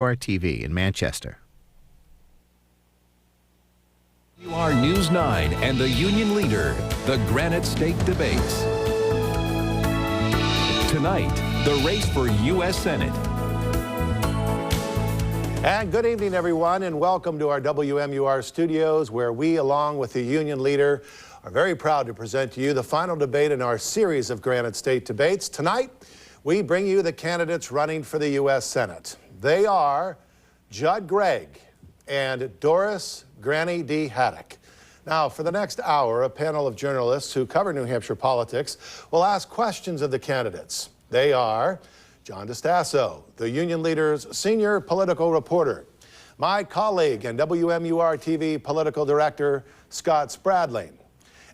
TV in Manchester. You are News 9 and the Union Leader, the Granite State Debates. Tonight, the race for U.S. Senate. And good evening, everyone, and welcome to our WMUR studios, where we, along with the Union Leader, are very proud to present to you the final debate in our series of Granite State Debates. Tonight, we bring you the candidates running for the U.S. Senate. They are Judd Gregg and Doris Granny D. Haddock. Now, for the next hour, a panel of journalists who cover New Hampshire politics will ask questions of the candidates. They are John DeStasso, the Union Leader's senior political reporter, my colleague and WMUR TV political director, Scott Spradling,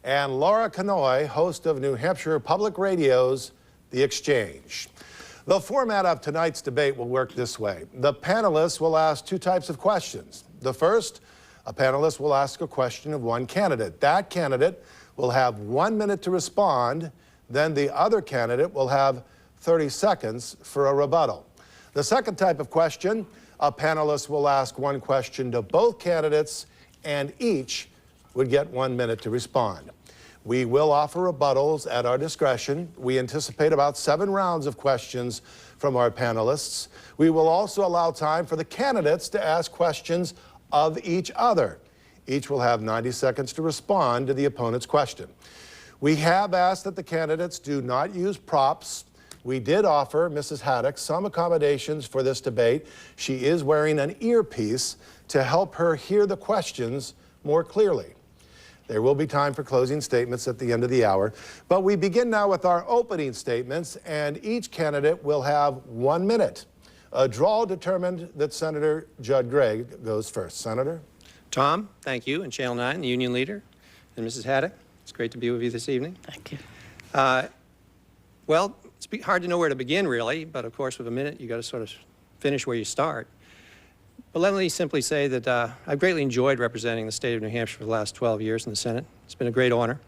and Laura Canoy, host of New Hampshire Public Radio's The Exchange. The format of tonight's debate will work this way. The panelists will ask two types of questions. The first, a panelist will ask a question of one candidate. That candidate will have 1 minute to respond. Then the other candidate will have 30 seconds for a rebuttal. The second type of question, a panelist will ask one question to both candidates, and each would get 1 minute to respond. We will offer rebuttals at our discretion. We anticipate about 7 rounds of questions from our panelists. We will also allow time for the candidates to ask questions of each other. Each will have 90 seconds to respond to the opponent's question. We have asked that the candidates do not use props. We did offer Mrs. Haddock some accommodations for this debate. She is wearing an earpiece to help her hear the questions more clearly. There will be time for closing statements at the end of the hour, but we begin now with our opening statements, and each candidate will have 1 minute. A draw determined that Senator Judd Gregg goes first. Senator? Tom, thank you, and Channel 9, the Union Leader, and Mrs. Haddock. It's great to be with you this evening. Thank you. Well, it's hard to know where to begin, really, but of course, with a minute, you got to sort of finish where you start. But let me simply say that I've greatly enjoyed representing the state of New Hampshire for the last 12 years in the Senate. It's been a great honor.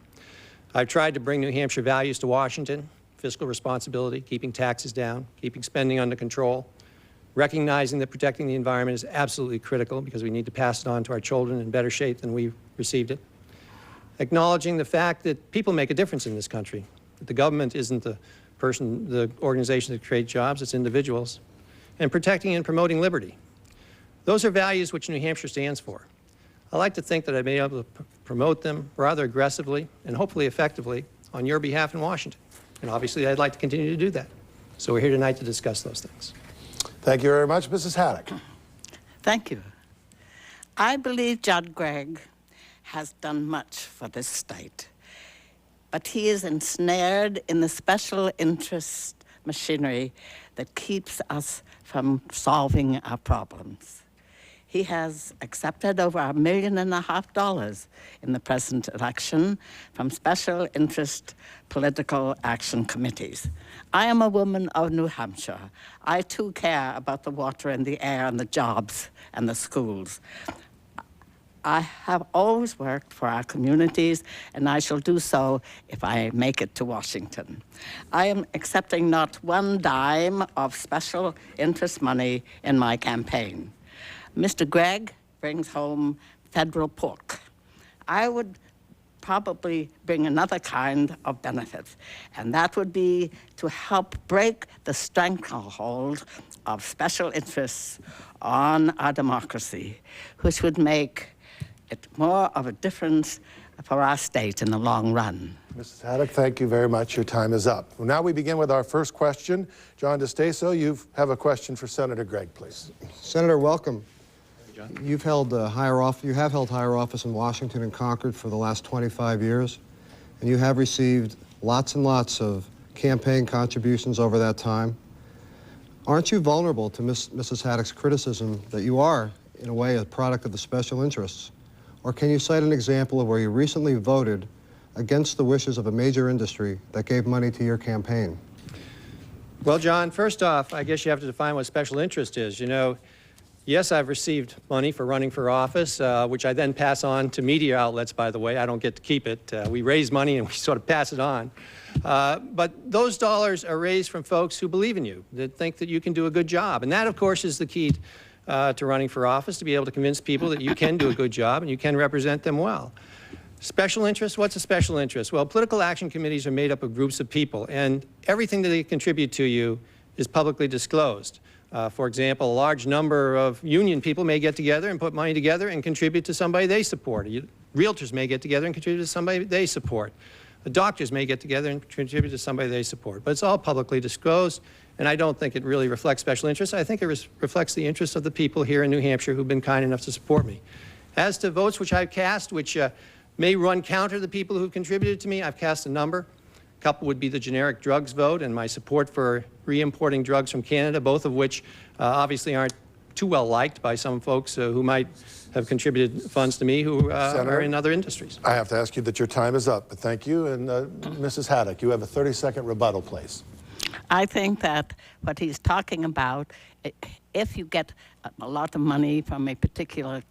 I've tried to bring New Hampshire values to Washington: fiscal responsibility, keeping taxes down, keeping spending under control, recognizing that protecting the environment is absolutely critical because we need to pass it on to our children in better shape than we received it, acknowledging the fact that people make a difference in this country, that the government isn't the organization that create jobs, it's individuals, and protecting and promoting liberty. Those are values which New Hampshire stands for. I like to think that I've been able to promote them rather aggressively and hopefully effectively on your behalf in Washington. And obviously, I'd like to continue to do that. So we're here tonight to discuss those things. Thank you very much. Mrs. Haddock. Thank you. I believe Judd Gregg has done much for this state, but he is ensnared in the special interest machinery that keeps us from solving our problems. He has accepted over $1.5 million in the present election from special interest political action committees. I am a woman of New Hampshire. I too care about the water and the air and the jobs and the schools. I have always worked for our communities, and I shall do so if I make it to Washington. I am accepting not one dime of special interest money in my campaign. Mr. Gregg brings home federal pork. I would probably bring another kind of benefit, and that would be to help break the stranglehold of special interests on our democracy, which would make it more of a difference for our state in the long run. Mrs. Haddock, thank you very much. Your time is up. Well, now we begin with our first question. John DeStasso, you have a question for Senator Gregg, please. Senator, welcome. John. You have held higher office in Washington and Concord for the last 25 years, and you have received lots and lots of campaign contributions over that time. Aren't you vulnerable to Mrs. Haddock's criticism that you are, in a way, a product of the special interests? Or can you cite an example of where you recently voted against the wishes of a major industry that gave money to your campaign? Well, John, first off, I guess you have to define what special interest is. You know, yes, I've received money for running for office, which I then pass on to media outlets, by the way. I don't get to keep it. We raise money and we sort of pass it on. But those dollars are raised from folks who believe in you, that think that you can do a good job. And that, of course, is the key to running for office, to be able to convince people that you can do a good job and you can represent them well. Special interest? What's a special interest? Well, political action committees are made up of groups of people, and everything that they contribute to you is publicly disclosed. For example, a large number of union people may get together and put money together and contribute to somebody they support. Realtors may get together and contribute to somebody they support. The doctors may get together and contribute to somebody they support. But it's all publicly disclosed, and I don't think it really reflects special interests. I think it reflects the interests of the people here in New Hampshire who've been kind enough to support me. As to votes which I've cast, which may run counter to the people who've contributed to me, I've cast a number. A couple would be the generic drugs vote and my support for re-importing drugs from Canada, both of which obviously aren't too well liked by some folks who might have contributed funds to me who are in other industries. I have to ask you that your time is up, but thank you. And Mrs. Haddock, you have a 30-second rebuttal, please. I think that what he's talking about, if you get a lot of money from a particular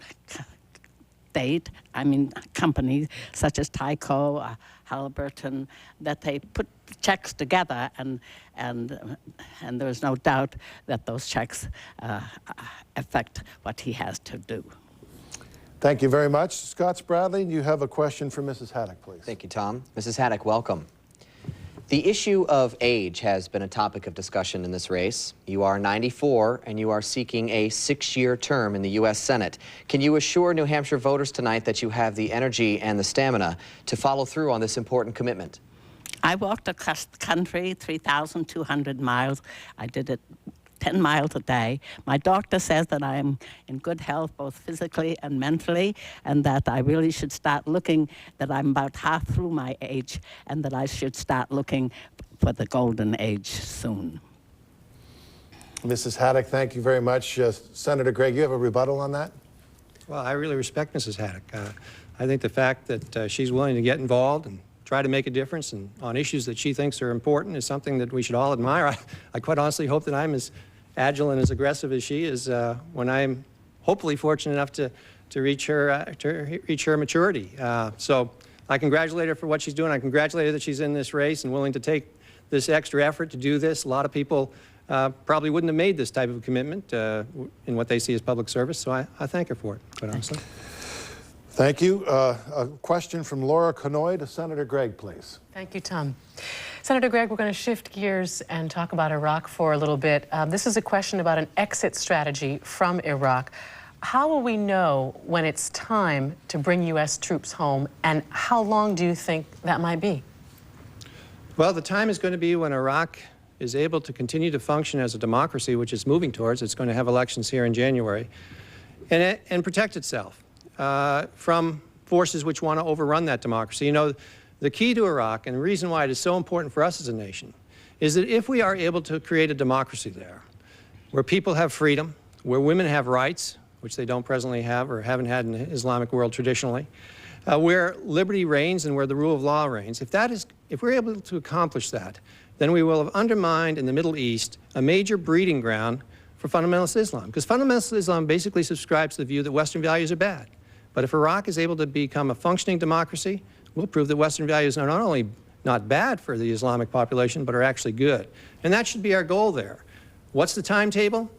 state, I mean companies such as Tyco, Halliburton, that they put checks together, and there's no doubt that those checks affect what he has to do. Thank you very much. Scott Spradley, you have a question for Mrs. Haddock, please. Thank you, Tom. Mrs. Haddock, welcome. The issue of age has been a topic of discussion in this race. You are 94 and you are seeking a 6-year term in the U.S. Senate. Can you assure New Hampshire voters tonight that you have the energy and the stamina to follow through on this important commitment? I walked across the country 3,200 miles. I did it 10 miles a day. My doctor says that I'm in good health, both physically and mentally, and that I really should start looking, that I'm about half through my age, and that I should start looking for the golden age soon. Mrs. Haddock, thank you very much. Senator Gregg, you have a rebuttal on that? Well, I really respect Mrs. Haddock. I think the fact that she's willing to get involved and try to make a difference and on issues that she thinks are important is something that we should all admire. I quite honestly hope that I'm as agile and as aggressive as she is when I'm hopefully fortunate enough to reach her maturity. So I congratulate her for what she's doing. I congratulate her that she's in this race and willing to take this extra effort to do this. A lot of people probably wouldn't have made this type of commitment in what they see as public service, so I thank her for it, quite honestly. Thank you. A question from Laura Conoy to Senator Gregg, please. Thank you, Tom. Senator Gregg, we're going to shift gears and talk about Iraq for a little bit. This is a question about an exit strategy from Iraq. How will we know when it's time to bring U.S. troops home, and how long do you think that might be? Well, the time is going to be when Iraq is able to continue to function as a democracy, which it's moving towards. It's going to have elections here in January, and protect itself from forces which want to overrun that democracy. You know, the key to Iraq, and the reason why it is so important for us as a nation, is that if we are able to create a democracy there, where people have freedom, where women have rights, which they don't presently have or haven't had in the Islamic world traditionally, where liberty reigns and where the rule of law reigns, if we're able to accomplish that, then we will have undermined in the Middle East a major breeding ground for fundamentalist Islam. Because fundamentalist Islam basically subscribes to the view that Western values are bad. But if Iraq is able to become a functioning democracy, we'll prove that Western values are not only not bad for the Islamic population, but are actually good. And that should be our goal there. What's the timetable?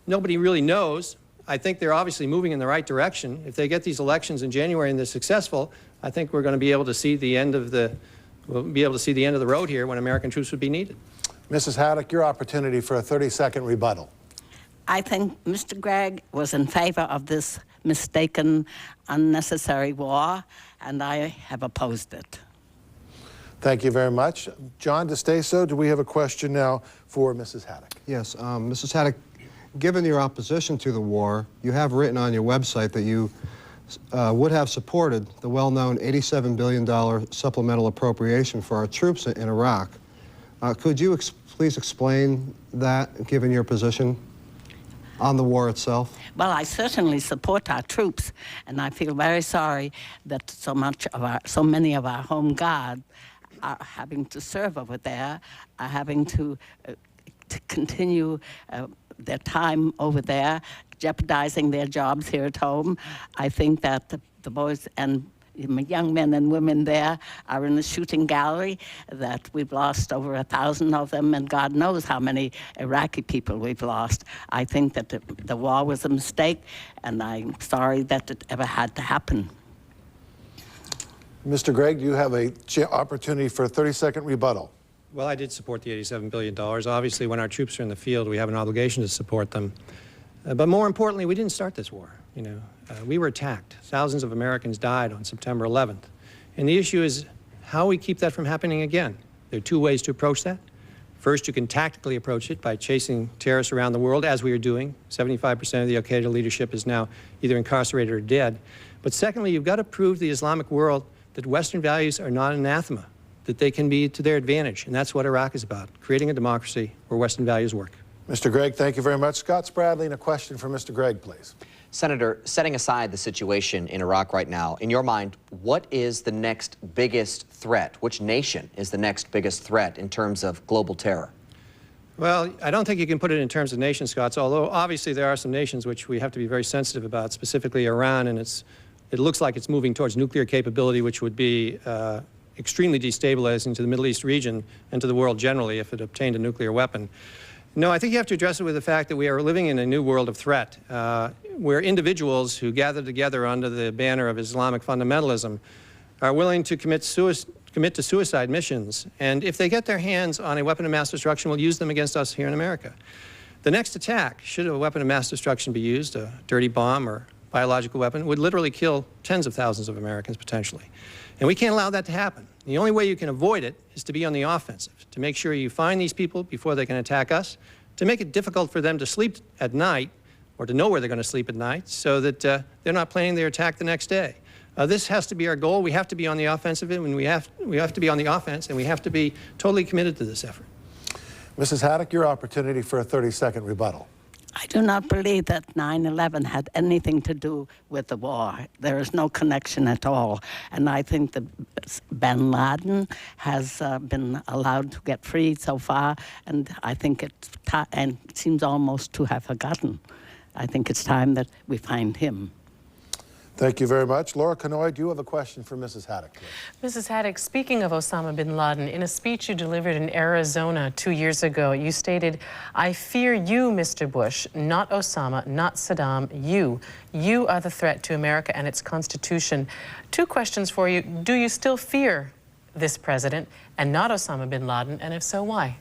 Nobody really knows. I think they're obviously moving in the right direction. If they get these elections in January and they're successful, I think we're going to be able to see the end of the road here when American troops would be needed. Mrs. Haddock, your opportunity for a 30-second rebuttal. I think Mr. Gregg was in favor of this mistaken, unnecessary war, and I have opposed it. Thank you very much. John DeStaso, do we have a question now for Mrs. Haddock? Yes, Mrs. Haddock, given your opposition to the war, you have written on your website that you would have supported the well-known $87 billion supplemental appropriation for our troops in Iraq. Could you please explain that, given your position on the war itself? Well, I certainly support our troops, and I feel very sorry that so many of our home guards are having to serve over there, are having to continue their time over there, jeopardizing their jobs here at home. I think that the boys and young men and women there are in the shooting gallery, that we've lost over 1,000 of them, and God knows how many Iraqi people we've lost. I think that the war was a mistake, and I'm sorry that it ever had to happen. Mr. Gregg, you have an opportunity for a 30-second rebuttal. Well, I did support the $87 billion. Obviously, when our troops are in the field, we have an obligation to support them. But more importantly, we didn't start this war. We were attacked. Thousands of Americans died on September 11th. And the issue is how we keep that from happening again. There are two ways to approach that. First, you can tactically approach it by chasing terrorists around the world, as we are doing. 75% of the al-Qaeda leadership is now either incarcerated or dead. But secondly, you've got to prove to the Islamic world that Western values are not anathema, that they can be to their advantage. And that's what Iraq is about, creating a democracy where Western values work. Mr. Gregg, thank you very much. Scott Spradley, and a question for Mr. Gregg, please. Senator, setting aside the situation in Iraq right now, in your mind, what is the next biggest threat? Which nation is the next biggest threat in terms of global terror? Well, I don't think you can put it in terms of nation, Scott, although obviously there are some nations which we have to be very sensitive about, specifically Iran, and it looks like it's moving towards nuclear capability, which would be extremely destabilizing to the Middle East region and to the world generally if it obtained a nuclear weapon. No, I think you have to address it with the fact that we are living in a new world of threat, where individuals who gather together under the banner of Islamic fundamentalism are willing to commit to suicide missions, and if they get their hands on a weapon of mass destruction, will use them against us here in America. The next attack, should a weapon of mass destruction be used, a dirty bomb or biological weapon, would literally kill tens of thousands of Americans potentially. And we can't allow that to happen. The only way you can avoid it is to be on the offensive, to make sure you find these people before they can attack us, to make it difficult for them to sleep at night or to know where they're going to sleep at night so that they're not planning their attack the next day. This has to be our goal. We have to be on the offensive, and we have to be on the offense, and we have to be totally committed to this effort. Mrs. Haddock, your opportunity for a 30-second rebuttal. I do not believe that 9/11 had anything to do with the war. There is no connection at all. And I think that bin Laden has been allowed to get free so far, and I think it seems almost to have forgotten. I think it's time that we find him. Thank you very much. Laura Kanoy, do you have a question for Mrs. Haddock, please? Mrs. Haddock, speaking of Osama bin Laden, in a speech you delivered in Arizona 2 years ago, you stated, "I fear you, Mr. Bush, not Osama, not Saddam, you. You are the threat to America and its Constitution." Two questions for you. Do you still fear this president and not Osama bin Laden, and if so, why?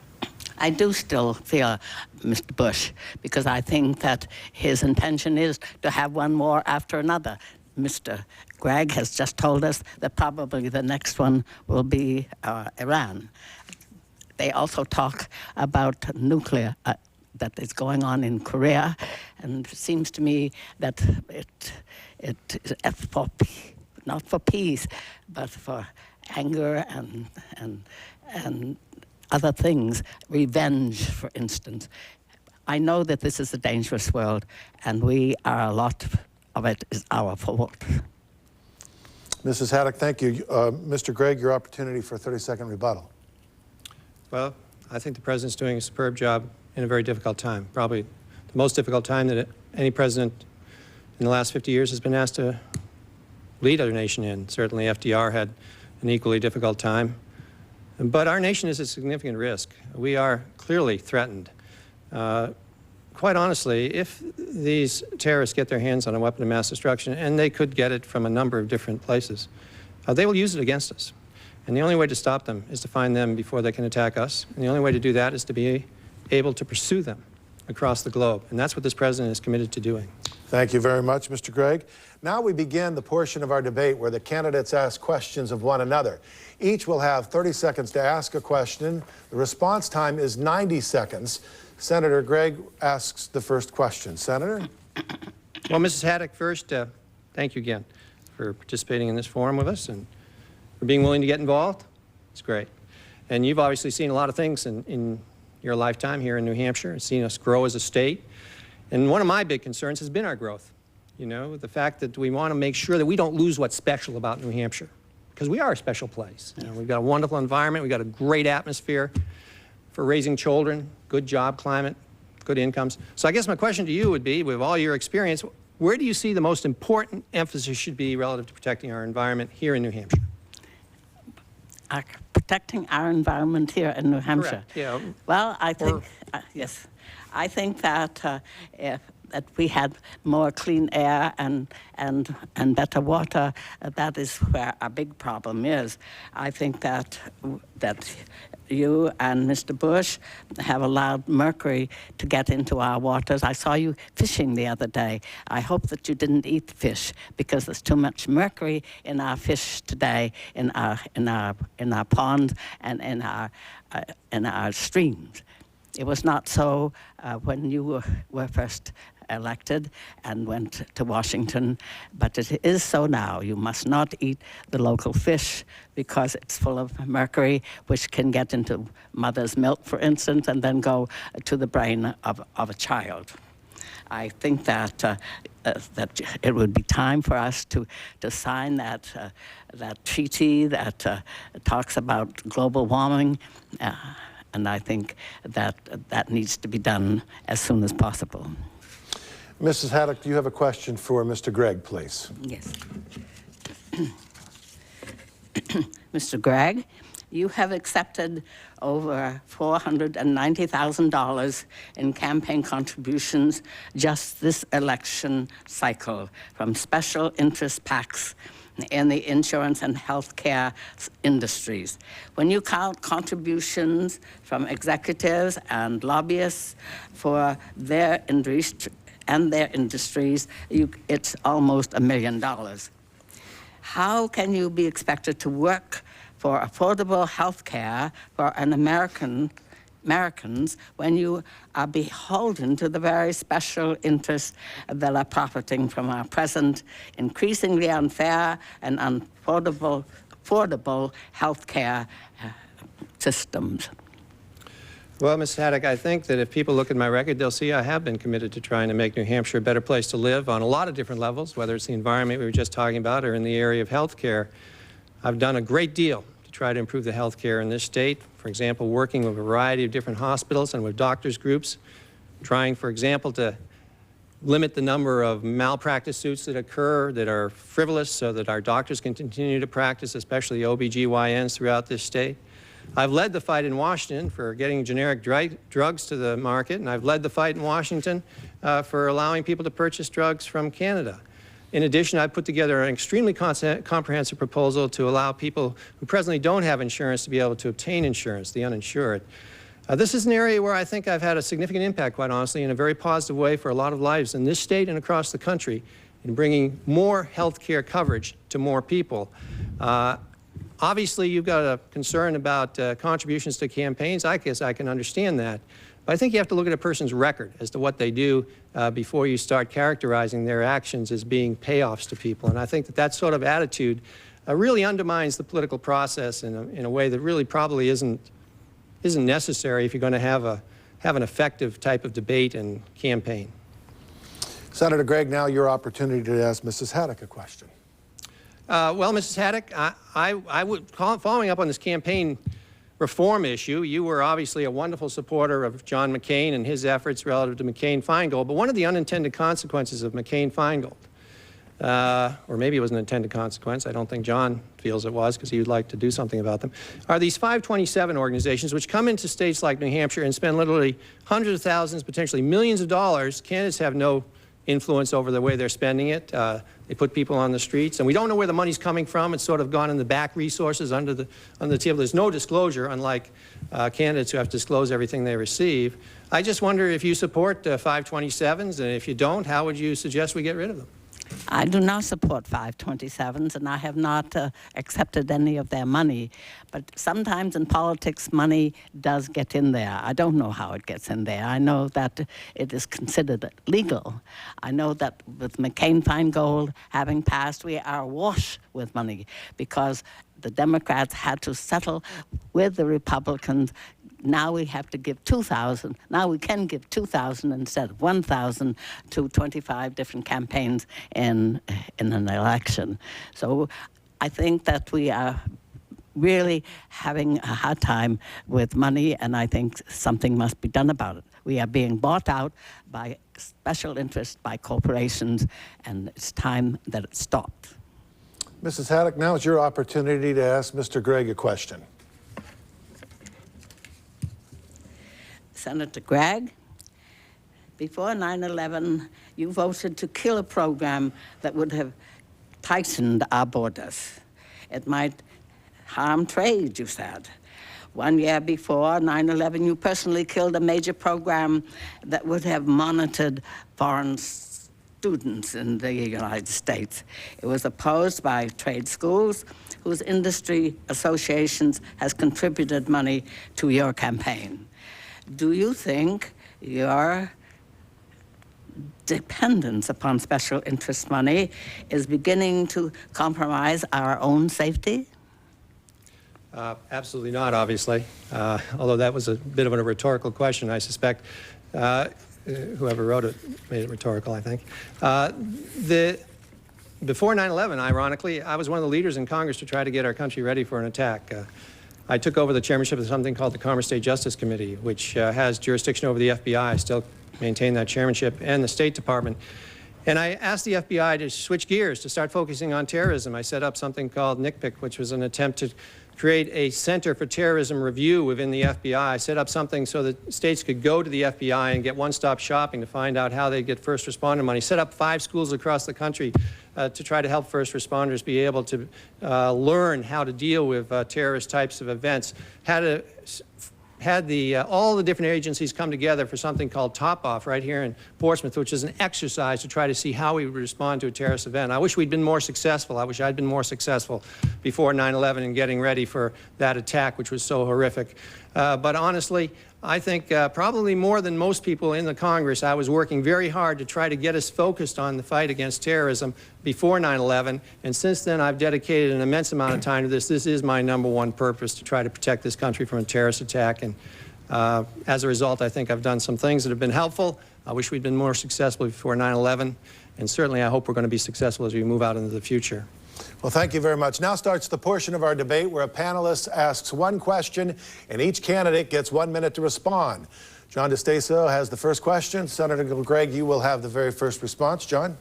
I do still fear Mr. Bush, because I think that his intention is to have one war after another. Mr. Gregg has just told us that probably the next one will be Iran. They also talk about nuclear that is going on in Korea, and it seems to me that it is not for peace, but for anger and other things, revenge, for instance. I know that this is a dangerous world, and a lot of it is our fault. Mrs. Haddock, thank you. Mr. Gregg, your opportunity for a 30-second rebuttal. Well, I think the president's doing a superb job in a very difficult time, probably the most difficult time that any president in the last 50 years has been asked to lead our nation in. Certainly FDR had an equally difficult time. But our nation is at significant risk. We are clearly threatened. Quite honestly, if these terrorists get their hands on a weapon of mass destruction, and they could get it from a number of different places, they will use it against us. And the only way to stop them is to find them before they can attack us. And the only way to do that is to be able to pursue them across the globe. And that's what this president is committed to doing. Thank you very much, Mr. Gregg. Now we begin the portion of our debate where the candidates ask questions of one another. Each will have 30 seconds to ask a question. The response time is 90 seconds. Senator Gregg asks the first question. Senator? Well, Mrs. Haddock, first, thank you again for participating in this forum with us and for being willing to get involved. It's great. And you've obviously seen a lot of things in your lifetime here in New Hampshire, seen us grow as a state. And one of my big concerns has been our growth. You know, the fact that we want to make sure that we don't lose what's special about New Hampshire, because we are a special place. You know, we've got a wonderful environment, we've got a great atmosphere for raising children, good job climate, good incomes. So I guess my question to you would be, with all your experience, where do you see the most important emphasis should be relative to protecting our environment here in New Hampshire? Protecting our environment here in New Hampshire. Correct, yeah. Well, I think, yes, I think that that we had more clean air and better water, that is where our big problem is. I think that you and Mr. Bush have allowed mercury to get into our waters. I saw you fishing the other day. I hope that you didn't eat fish, because there's too much mercury in our fish today, in our ponds and in our streams. It was not so when you were first elected and went to Washington, but it is so now. You must not eat the local fish because it's full of mercury, which can get into mother's milk, for instance, and then go to the brain of a child. I think that that it would be time for us to sign that treaty that talks about global warming, and I think that needs to be done as soon as possible. Mrs. Haddock, do you have a question for Mr. Gregg, please? Yes. Mr. Gregg, you have accepted over $490,000 in campaign contributions just this election cycle from special interest PACs in the insurance and healthcare industries. When you count contributions from executives and lobbyists for their industries, it's almost $1 million. How can you be expected to work for affordable health care for Americans when you are beholden to the very special interests that are profiting from our present increasingly unfair and unaffordable health care systems? Well, Ms. Haddock, I think that if people look at my record, they'll see I have been committed to trying to make New Hampshire a better place to live on a lot of different levels, whether it's the environment we were just talking about or in the area of health care. I've done a great deal to try to improve the health care in this state. For example, working with a variety of different hospitals and with doctors' groups, trying, for example, to limit the number of malpractice suits that occur that are frivolous so that our doctors can continue to practice, especially OBGYNs throughout this state. I've led the fight in Washington for getting generic drugs to the market, and I've led the fight in Washington for allowing people to purchase drugs from Canada. In addition, I've put together an extremely comprehensive proposal to allow people who presently don't have insurance to be able to obtain insurance, the uninsured. This is an area where I think I've had a significant impact, quite honestly, in a very positive way for a lot of lives in this state and across the country in bringing more health care coverage to more people. Obviously, you've got a concern about contributions to campaigns. I guess I can understand that. But I think you have to look at a person's record as to what they do before you start characterizing their actions as being payoffs to people. And I think that that sort of attitude really undermines the political process in a way that really probably isn't necessary if you're going to have an effective type of debate and campaign. Senator Gregg, now your opportunity to ask Mrs. Haddock a question. Well, Mrs. Haddock, I would following up on this campaign reform issue, you were obviously a wonderful supporter of John McCain and his efforts relative to McCain-Feingold, but one of the unintended consequences of McCain-Feingold, or maybe it was an intended consequence, I don't think John feels it was because he would like to do something about them, are these 527 organizations which come into states like New Hampshire and spend literally hundreds of thousands, potentially millions of dollars. Candidates have no influence over the way they're spending it. They put people on the streets, and we don't know where the money's coming from. It's sort of gone in the back resources under the table. There's no disclosure, unlike candidates who have to disclose everything they receive. I just wonder if you support 527s, and if you don't, how would you suggest we get rid of them? I do not support 527s, and I have not accepted any of their money. But sometimes in politics, money does get in there. I don't know how it gets in there. I know that it is considered legal. I know that with McCain-Feingold having passed, we are awash with money because the Democrats had to settle with the Republicans. Now we have to give 2,000. Now we can give 2,000 instead of 1,000 to 25 different campaigns in an election. So I think that we are really having a hard time with money, and I think something must be done about it. We are being bought out by special interest by corporations, and it's time that it stopped. Mrs. Haddock, now is your opportunity to ask Mr. Gregg a question. Senator Gregg, before 9/11, you voted to kill a program that would have tightened our borders. It might harm trade, you said. 1 year before 9/11, you personally killed a major program that would have monitored foreign students in the United States. It was opposed by trade schools, whose industry associations has contributed money to your campaign. Do you think your dependence upon special interest money is beginning to compromise our own safety? Absolutely not, obviously, although that was a bit of a rhetorical question, I suspect. Whoever wrote it made it rhetorical, I think. Before 9/11, ironically, I was one of the leaders in Congress to try to get our country ready for an attack. I took over the chairmanship of something called the Commerce State Justice Committee, which has jurisdiction over the FBI. I still maintain that chairmanship, and the State Department. And I asked the FBI to switch gears, to start focusing on terrorism. I set up something called NCPIC, which was an attempt to create a Center for Terrorism Review within the FBI. I set up something so that states could go to the FBI and get one-stop shopping to find out how they get first responder money. Set up 5 schools across the country to try to help first responders be able to learn how to deal with terrorist types of events. Had all the different agencies come together for something called Top Off right here in Portsmouth, which is an exercise to try to see how we would respond to a terrorist event. I wish we'd been more successful. I wish I'd been more successful before 9/11 in getting ready for that attack, which was so horrific. But honestly, I think probably more than most people in the Congress, I was working very hard to try to get us focused on the fight against terrorism before 9/11, and since then I've dedicated an immense amount of time to this. This is my #1 purpose, to try to protect this country from a terrorist attack, and as a result, I think I've done some things that have been helpful. I wish we'd been more successful before 9/11, and certainly I hope we're going to be successful as we move out into the future. Well, thank you very much. Now starts the portion of our debate where a panelist asks one question and each candidate gets 1 minute to respond. John DeStaso has the first question. Senator Gregg, you will have the very first response. John?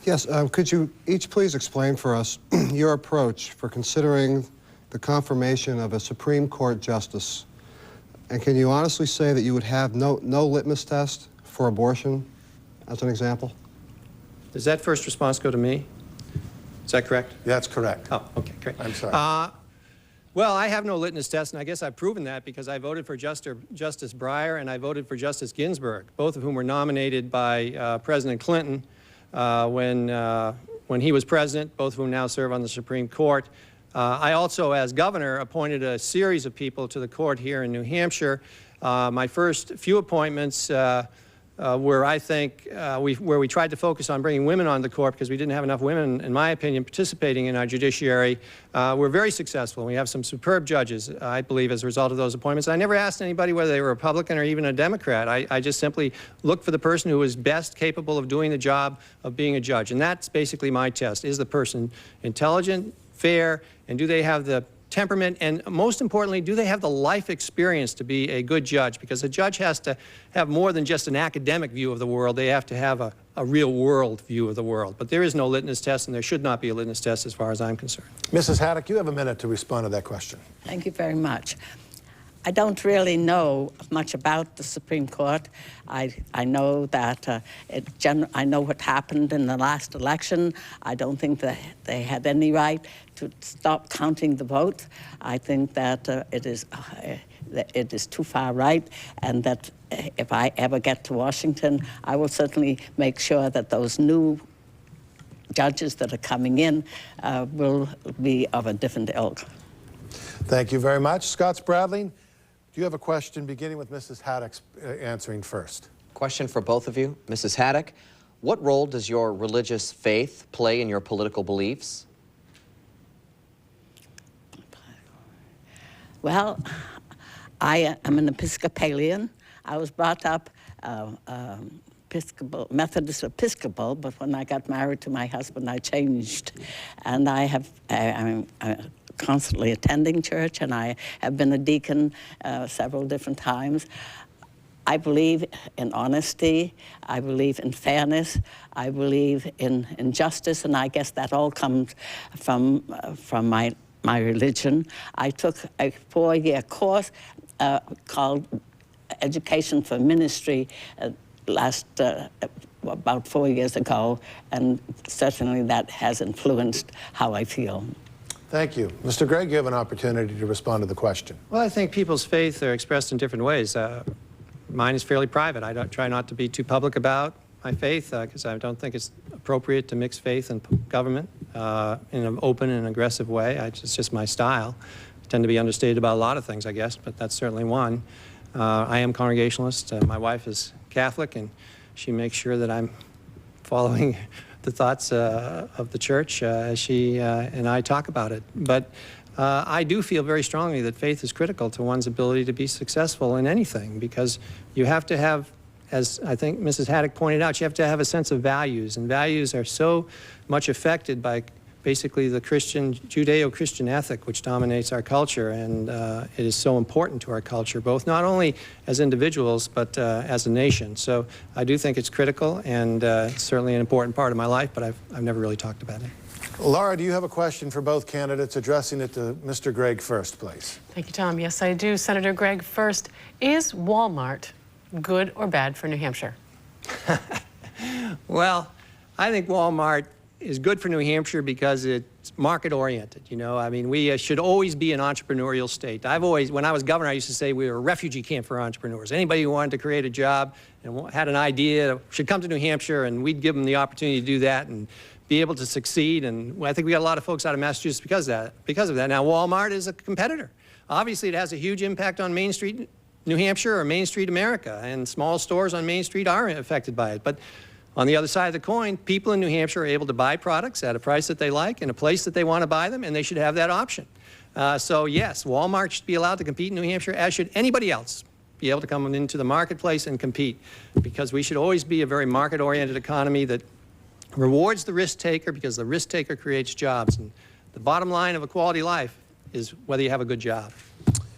Yes, could you each please explain for us your approach for considering the confirmation of a Supreme Court justice? And can you honestly say that you would have no litmus test for abortion, as an example? Does that first response go to me? Is that correct? That's correct. Oh, okay, great. I'm sorry. Well, I have no litmus test, and I guess I've proven that because I voted for Justice Breyer and I voted for Justice Ginsburg, both of whom were nominated by President Clinton when he was president, both of whom now serve on the Supreme Court. I also, as governor, appointed a series of people to the court here in New Hampshire. My first few appointments where I think where we tried to focus on bringing women on the court because we didn't have enough women, in my opinion, participating in our judiciary. We're very successful. We have some superb judges, I believe, as a result of those appointments. I never asked anybody whether they were Republican or even a Democrat. I just simply looked for the person who was best capable of doing the job of being a judge. And that's basically my test. Is the person intelligent, fair, and do they have the temperament, and most importantly, do they have the life experience to be a good judge? Because a judge has to have more than just an academic view of the world. They have to have a real world view of the world. But there is no litmus test, and there should not be a litmus test as far as I'm concerned. Mrs. Haddock, you have a minute to respond to that question. Thank you very much. I don't really know much about the Supreme Court. I know that I know what happened in the last election. I don't think that they had any right to stop counting the votes. I think that it is too far right, and that if I ever get to Washington, I will certainly make sure that those new judges that are coming in will be of a different ilk. Thank you very much. Scott Spradling, do you have a question beginning with Mrs. Haddock answering first? Question for both of you. Mrs. Haddock, what role does your religious faith play in your political beliefs? Well, I am an Episcopalian. I was brought up Methodist Episcopal, but when I got married to my husband, I changed. And I'm constantly attending church, and I have been a deacon several different times. I believe in honesty, I believe in fairness, I believe in justice, and I guess that all comes from my religion. I took a 4-year course called Education for Ministry about 4 years ago, and certainly that has influenced how I feel. Thank you. Mr. Gregg, you have an opportunity to respond to the question. Well, I think people's faith are expressed in different ways. Mine is fairly private. I don't try not to be too public about my faith because I don't think it's appropriate to mix faith and government in an open and aggressive way. It's just my style. I tend to be understated about a lot of things, I guess, but that's certainly one. I am Congregationalist. My wife is Catholic, and she makes sure that I'm following the thoughts of the church as she and I talk about it. But I do feel very strongly that faith is critical to one's ability to be successful in anything, because you have to have, as I think Mrs. Haddock pointed out, you have to have a sense of values, and values are so much affected by basically the Judeo-Christian ethic which dominates our culture, and it is so important to our culture, both not only as individuals but as a nation. So I do think it's critical, and it's certainly an important part of my life, but I've never really talked about it. Laura, do you have a question for both candidates, addressing it to Mr. Gregg first, please? Thank you, Tom. Yes, I do. Senator Gregg, first, is Walmart good or bad for New Hampshire? Well, I think Walmart is good for New Hampshire because it's market-oriented. You know, I mean, we should always be an entrepreneurial state. When I was governor, I used to say we were a refugee camp for entrepreneurs. Anybody who wanted to create a job and had an idea should come to New Hampshire, and we'd give them the opportunity to do that and be able to succeed. And I think we got a lot of folks out of Massachusetts because of that. Now, Walmart is a competitor. Obviously, it has a huge impact on Main Street, New Hampshire, or Main Street, America, and small stores on Main Street are affected by it. But on the other side of the coin, people in New Hampshire are able to buy products at a price that they like in a place that they want to buy them, and they should have that option. So yes, Walmart should be allowed to compete in New Hampshire, as should anybody else be able to come into the marketplace and compete, because we should always be a very market-oriented economy that rewards the risk taker, because the risk taker creates jobs. And the bottom line of a quality life is whether you have a good job.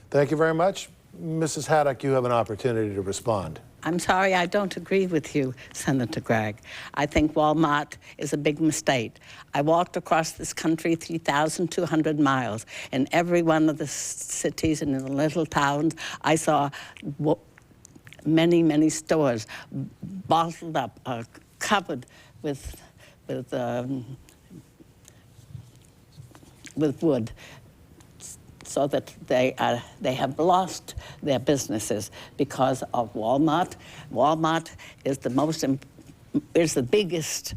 Thank you very much. Mrs. Haddock, you have an opportunity to respond. I'm sorry, I don't agree with you, Senator Gregg. I think Walmart is a big mistake. I walked across this country 3,200 miles. In every one of the cities and in the little towns, I saw many, many stores bottled up, covered with wood, so that they have lost their businesses because of Walmart. Walmart is the biggest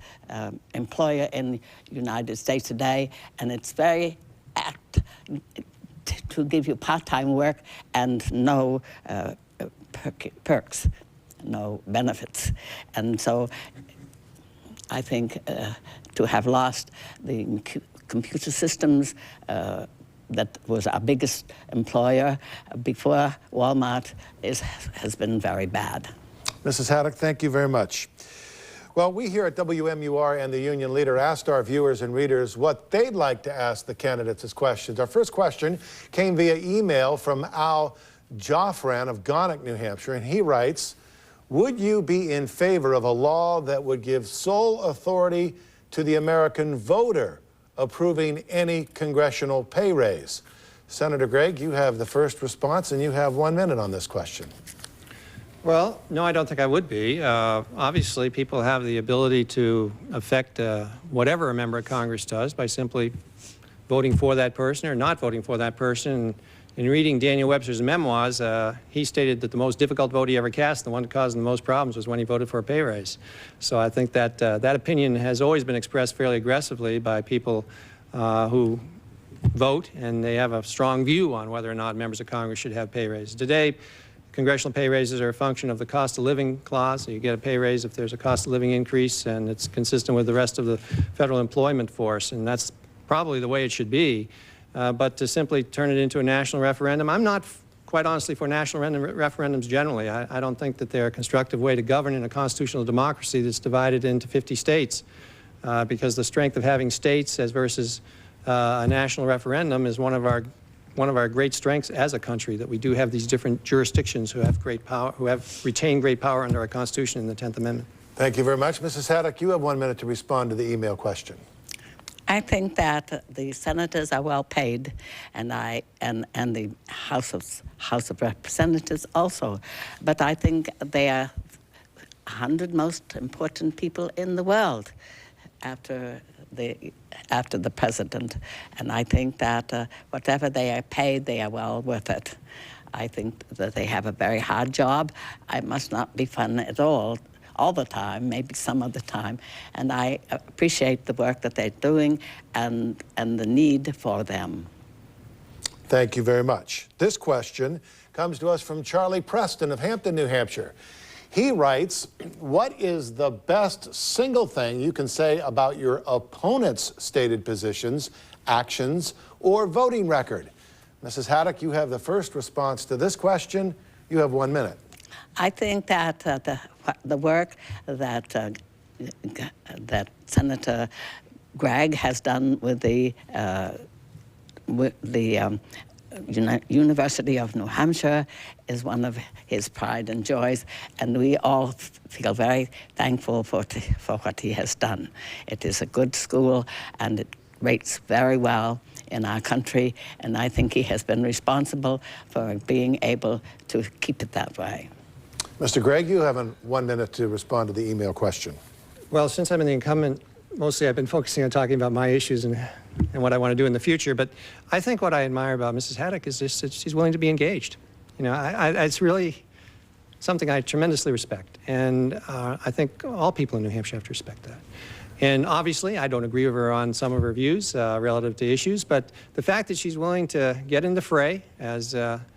employer in the United States today, and it's very apt to give you part-time work and no perks, no benefits. And so I think to have lost the computer systems that was our biggest employer before Walmart has been very bad. Mrs. Haddock, thank you very much. Well, we here at WMUR and the Union Leader asked our viewers and readers what they'd like to ask the candidates as questions. Our first question came via email from Al Joffran of Gonick, New Hampshire, and he writes, would you be in favor of a law that would give sole authority to the American voter approving any congressional pay raise? Senator Gregg, you have the first response, and you have 1 minute on this question. Well, no, I don't think I would be. Obviously, people have the ability to affect whatever a member of Congress does by simply voting for that person or not voting for that person. In reading Daniel Webster's memoirs, he stated that the most difficult vote he ever cast, the one that caused him the most problems, was when he voted for a pay raise. So I think that that opinion has always been expressed fairly aggressively by people who vote, and they have a strong view on whether or not members of Congress should have pay raises. Today, congressional pay raises are a function of the cost of living clause. So you get a pay raise if there's a cost of living increase, and it's consistent with the rest of the federal employment force, and that's probably the way it should be. But to simply turn it into a national referendum, I'm not, quite honestly, for national referendums generally. I don't think that they're a constructive way to govern in a constitutional democracy that's divided into 50 states, because the strength of having states as versus a national referendum is one of our one of our great strengths as a country, that we do have these different jurisdictions who have great power, who have retained great power under our Constitution and the 10th Amendment. Thank you very much. Mrs. Haddock, you have 1 minute to respond to the email question. I think that the senators are well paid, and the House of Representatives also. But I think they are 100 most important people in the world after the president. And I think that whatever they are paid, they are well worth it. I think that they have a very hard job. It must not be fun at all the time, maybe some of the time. And I appreciate the work that they're doing and the need for them. Thank you very much. This question comes to us from Charlie Preston of Hampton, New Hampshire. He writes, what is the best single thing you can say about your opponent's stated positions, actions, or voting record? Mrs. Haddock, you have the first response to this question. You have 1 minute. I think that the work that Senator Gregg has done with the University of New Hampshire is one of his pride and joys, and we all feel very thankful for what he has done. It is a good school, and it rates very well in our country, and I think he has been responsible for being able to keep it that way. Mr. Gregg, you have 1 minute to respond to the email question. Well, since I'm in the incumbent, mostly I've been focusing on talking about my issues and what I want to do in the future. But I think what I admire about Mrs. Haddock is just that she's willing to be engaged. You know, it's really something I tremendously respect. And I think all people in New Hampshire have to respect that. And obviously, I don't agree with her on some of her views relative to issues, but the fact that she's willing to get in the fray, as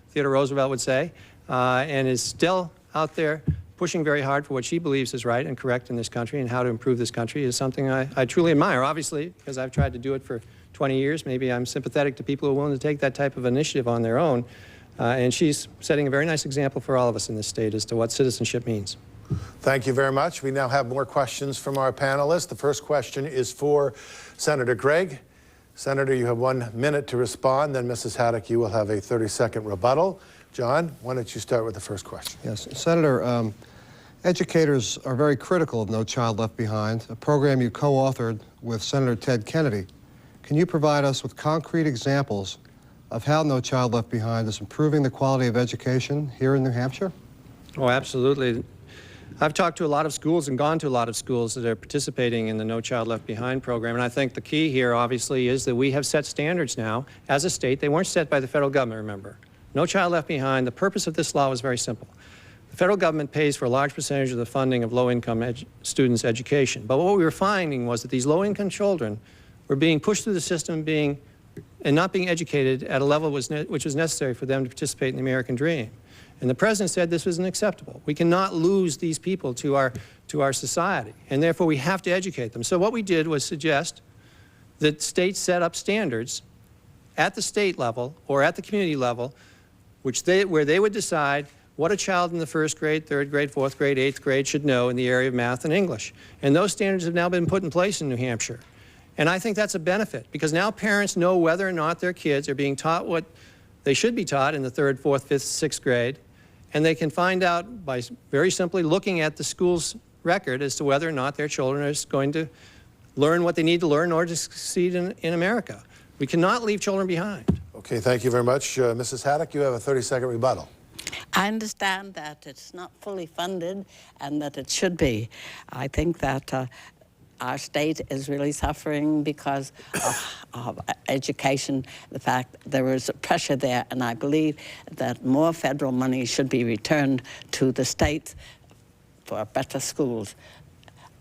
Theodore Roosevelt would say, and is still out there pushing very hard for what she believes is right and correct in this country and how to improve this country is something I truly admire. Obviously, because I've tried to do it for 20 years, maybe I'm sympathetic to people who are willing to take that type of initiative on their own. And she's setting a very nice example for all of us in this state as to what citizenship means. Thank you very much. We now have more questions from our panelists. The first question is for Senator Gregg. Senator, you have 1 minute to respond. Then, Mrs. Haddock, you will have a 30-second rebuttal. John, why don't you start with the first question? Yes, Senator, educators are very critical of No Child Left Behind, a program you co-authored with Senator Ted Kennedy. Can you provide us with concrete examples of how No Child Left Behind is improving the quality of education here in New Hampshire? Oh, absolutely. I've talked to a lot of schools and gone to a lot of schools that are participating in the No Child Left Behind program, and I think the key here, obviously, is that we have set standards now as a state. They weren't set by the federal government, remember. No Child Left Behind, the purpose of this law was very simple. The federal government pays for a large percentage of the funding of low-income students' education. But what we were finding was that these low-income children were being pushed through the system and not being educated at a level which was necessary for them to participate in the American dream. And the president said this was unacceptable. We cannot lose these people to our society, and therefore we have to educate them. So what we did was suggest that states set up standards at the state level or at the community level where they would decide what a child in the first grade, third grade, fourth grade, eighth grade should know in the area of math and English. And those standards have now been put in place in New Hampshire. And I think that's a benefit, because now parents know whether or not their kids are being taught what they should be taught in the third, fourth, fifth, sixth grade. And they can find out by very simply looking at the school's record as to whether or not their children are going to learn what they need to learn in order to succeed in America. We cannot leave children behind. Okay, thank you very much. Mrs. Haddock, you have a 30-second rebuttal. I understand that it's not fully funded and that it should be. I think that our state is really suffering because of education, the fact there is pressure there, and I believe that more federal money should be returned to the states for better schools.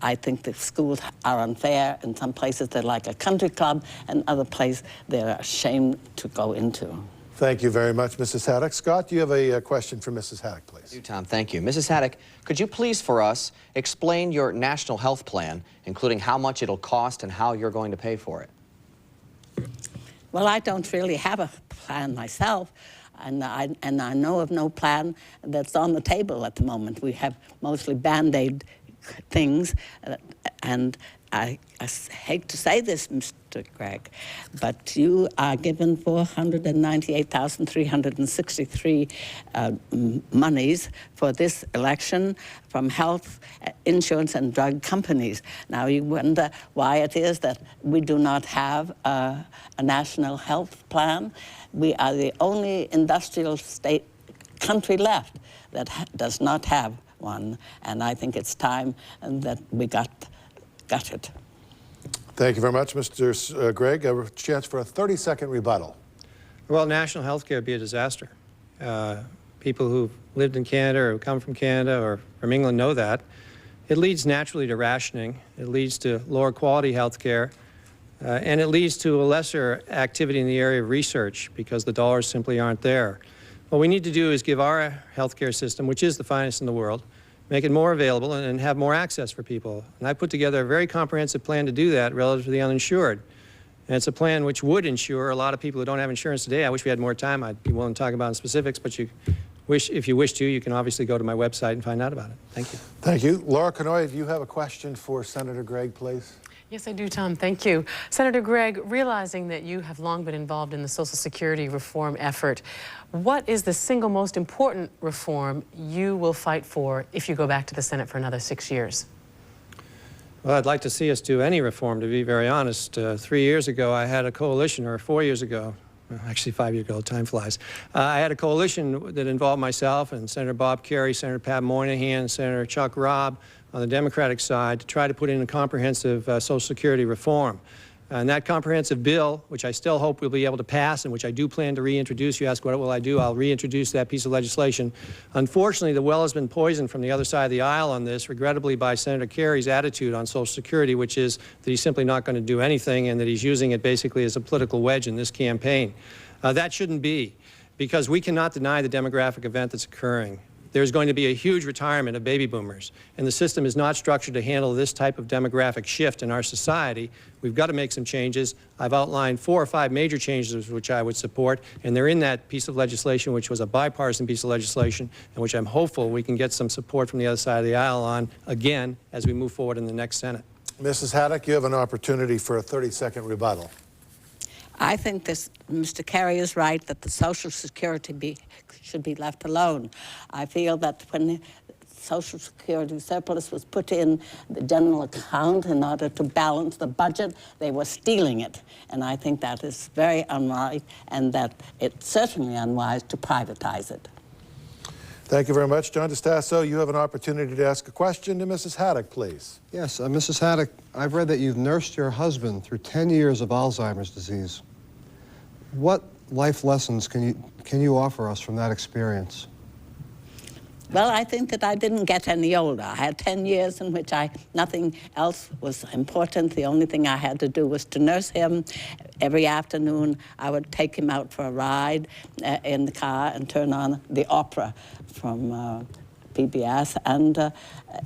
I think the schools are unfair. In some places they're like a country club, and other places they're ashamed to go into. Thank you very much, Mrs. Haddock. Scott, do you have a question for Mrs. Haddock, please? Tom, thank you. Mrs. Haddock, could you please for us explain your national health plan, including how much it'll cost and how you're going to pay for it? Well, I don't really have a plan myself, and I know of no plan that's on the table at the moment. We have mostly Band-Aid things, and I hate to say this, Mr. Gregg, but you are given 498,363 monies for this election from health, insurance, and drug companies. Now you wonder why it is that we do not have a national health plan. We are the only industrial state country left that does not have one, and I think it's time that we got it. Thank you very much, Mr. Gregg. A chance for a 30-second rebuttal. Well, national health care would be a disaster. People who've lived in Canada or who come from Canada or from England know that. It leads naturally to rationing. It leads to lower quality health care. And it leads to a lesser activity in the area of research because the dollars simply aren't there. What we need to do is give our healthcare system, which is the finest in the world, make it more available and have more access for people. And I put together a very comprehensive plan to do that relative to the uninsured. And it's a plan which would insure a lot of people who don't have insurance today. I wish we had more time. I'd be willing to talk about in specifics, but if you wish to, you can obviously go to my website and find out about it. Thank you. Thank you. Laura Conoy, do you have a question for Senator Gregg, please? Yes, I do, Tom. Thank you. Senator Gregg, realizing that you have long been involved in the Social Security reform effort, what is the single most important reform you will fight for if you go back to the Senate for another 6 years? Well, I'd like to see us do any reform, to be very honest. 3 years ago, I had a coalition, or 4 years ago, actually 5 years ago, time flies. I had a coalition that involved myself and Senator Bob Kerrey, Senator Pat Moynihan, Senator Chuck Robb on the Democratic side to try to put in a comprehensive Social Security reform. And that comprehensive bill, which I still hope we'll be able to pass and which I do plan to reintroduce, you ask what will I do, I'll reintroduce that piece of legislation. Unfortunately, the well has been poisoned from the other side of the aisle on this, regrettably by Senator Kerry's attitude on Social Security, which is that he's simply not going to do anything and that he's using it basically as a political wedge in this campaign. That shouldn't be, because we cannot deny the demographic event that's occurring. There's going to be a huge retirement of baby boomers, and the system is not structured to handle this type of demographic shift in our society. We've got to make some changes. I've outlined 4 or 5 major changes which I would support, and they're in that piece of legislation, which was a bipartisan piece of legislation, and which I'm hopeful we can get some support from the other side of the aisle on, again, as we move forward in the next Senate. Mrs. Haddock, you have an opportunity for a 30-second rebuttal. I think Mr. Kerry is right that the Social Security should be left alone. I feel that when the Social Security surplus was put in the general account in order to balance the budget, they were stealing it. And I think that is very unwise, and that it's certainly unwise to privatize it. Thank you very much. John DeStasso, you have an opportunity to ask a question to Mrs. Haddock, please. Yes, Mrs. Haddock, I've read that you've nursed your husband through 10 years of Alzheimer's disease. What life lessons can you offer us from that experience? Well, I think that I didn't get any older. I had 10 years in which nothing else was important. The only thing I had to do was to nurse him. Every afternoon, I would take him out for a ride in the car and turn on the opera from PBS, and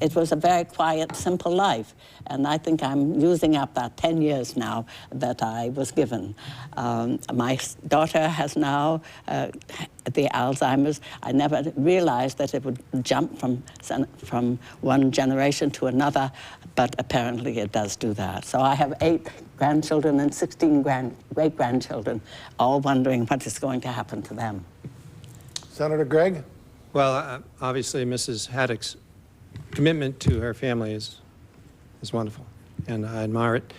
it was a very quiet, simple life. And I think I'm using up that 10 years now that I was given. My daughter has now the Alzheimer's. I never realized that it would jump from one generation to another, but apparently it does do that. So I have 8 grandchildren and 16 great-grandchildren, all wondering what is going to happen to them. Senator Gregg? Well, obviously, Mrs. Haddock's commitment to her family is wonderful, and I admire it.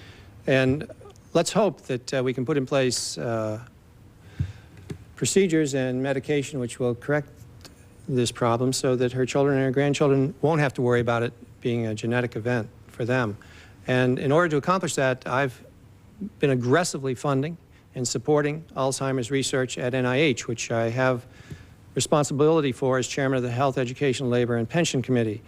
And let's hope that we can put in place procedures and medication which will correct this problem so that her children and her grandchildren won't have to worry about it being a genetic event for them. And in order to accomplish that, I've been aggressively funding and supporting Alzheimer's research at NIH, which I have responsibility for as chairman of the Health, Education, Labor, and Pension Committee.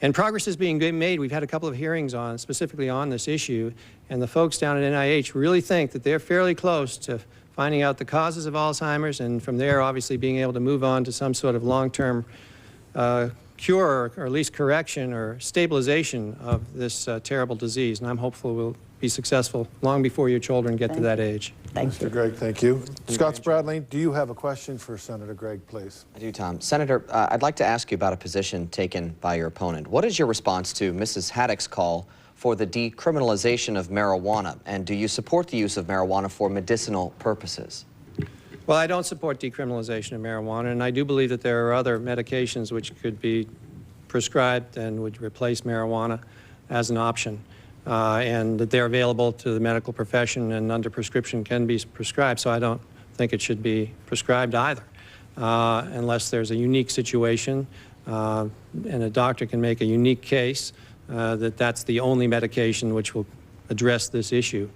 And progress is being made. We've had a couple of hearings specifically on this issue, and the folks down at NIH really think that they're fairly close to finding out the causes of Alzheimer's, and from there, obviously, being able to move on to some sort of long-term cure, or at least correction or stabilization of this terrible disease. And I'm hopeful we'll be successful long before your children get to that age. Thank you. Mr. Gregg, thank you. Scott Spradlin, do you have a question for Senator Gregg, please? I do, Tom. Senator, I'd like to ask you about a position taken by your opponent. What is your response to Mrs. Haddock's call for the decriminalization of marijuana? And do you support the use of marijuana for medicinal purposes? Well, I don't support decriminalization of marijuana, and I do believe that there are other medications which could be prescribed and would replace marijuana as an option, and that they're available to the medical profession and under prescription can be prescribed. So I don't think it should be prescribed either, unless there's a unique situation and a doctor can make a unique case that that's the only medication which will address this issue,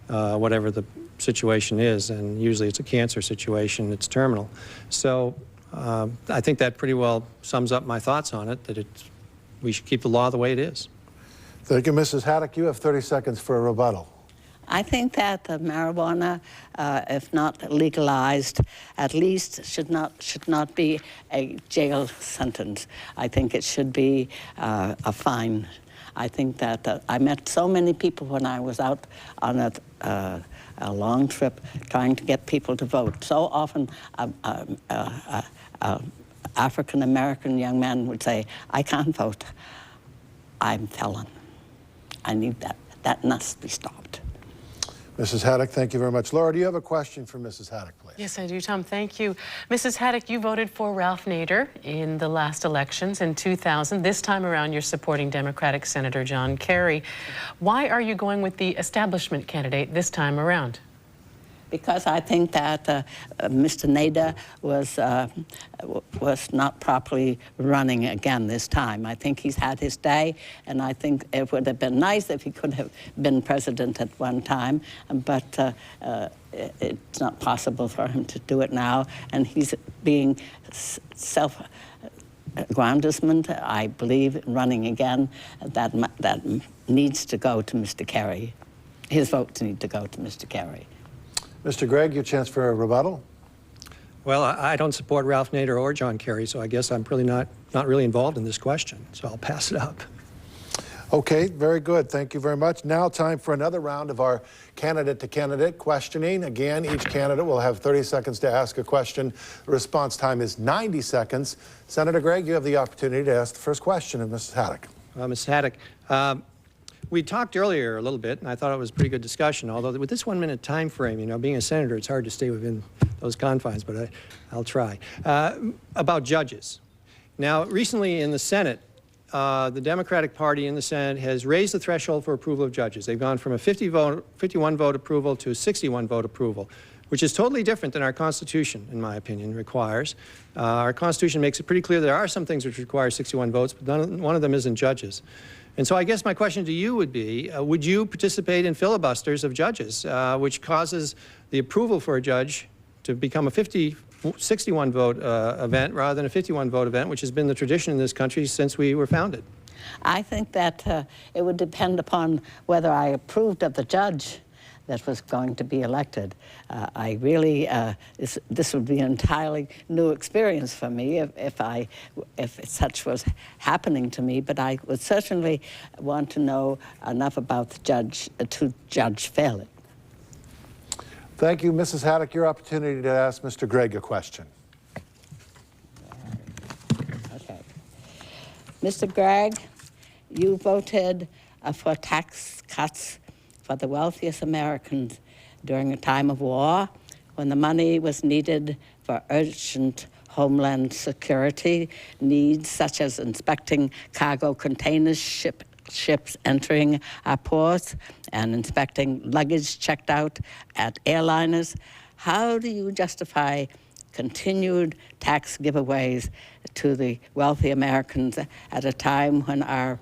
whatever the situation is, and usually it's a cancer situation, it's terminal. So I think that pretty well sums up my thoughts on it, that we should keep the law the way it is. Thank you, Mrs. Haddock. You have 30 seconds for a rebuttal. I think that the marijuana, if not legalized, at least should not be a jail sentence. I think it should be a fine. I think that I met so many people when I was out on a long trip trying to get people to vote. So often African-American young men would say, I can't vote. I'm felon. I need that. That must be stopped. Mrs. Haddock, thank you very much. Laura, do you have a question for Mrs. Haddock, please? Yes, I do, Tom. Thank you. Mrs. Haddock, you voted for Ralph Nader in the last elections in 2000. This time around, you're supporting Democratic Senator John Kerry. Why are you going with the establishment candidate this time around? Because I think that Mr. Nader was not properly running again this time. I think he's had his day, and I think it would have been nice if he could have been president at one time, but it's not possible for him to do it now, and he's being self-aggrandizement, I believe, running again. That needs to go to Mr. Kerry. His votes need to go to Mr. Kerry. Mr. Gregg, your chance for a rebuttal. Well, I don't support Ralph Nader or John Kerry, so I guess I'm really not really involved in this question, so I'll pass it up. Okay, very good. Thank you very much. Now time for another round of our candidate-to-candidate questioning. Again, each candidate will have 30 seconds to ask a question. The response time is 90 seconds. Senator Gregg, you have the opportunity to ask the first question of Mrs. Haddock. Ms. Haddock, we talked earlier a little bit, and I thought it was a pretty good discussion, although with this 1-minute time frame, you know, being a senator, it's hard to stay within those confines, but I'll try. About judges. Now, recently in the Senate, the Democratic Party in the Senate has raised the threshold for approval of judges. They've gone from a 51 vote approval to a 61 vote approval, which is totally different than our Constitution, in my opinion, requires. Our Constitution makes it pretty clear there are some things which require 61 votes, but one of them isn't judges. And so I guess my question to you would be, would you participate in filibusters of judges, which causes the approval for a judge to become a 61 vote event rather than a 51 vote event, which has been the tradition in this country since we were founded? I think that it would depend upon whether I approved of the judge that was going to be elected. I really, this would be an entirely new experience for me if such was happening to me, but I would certainly want to know enough about the judge to judge fairly. Thank you, Mrs. Haddock. Your opportunity to ask Mr. Gregg a question. Okay. Mr. Gregg, you voted for tax cuts for the wealthiest Americans during a time of war, when the money was needed for urgent homeland security needs, such as inspecting cargo containers, ships entering our ports, and inspecting luggage checked out at airliners. How do you justify continued tax giveaways to the wealthy Americans at a time when our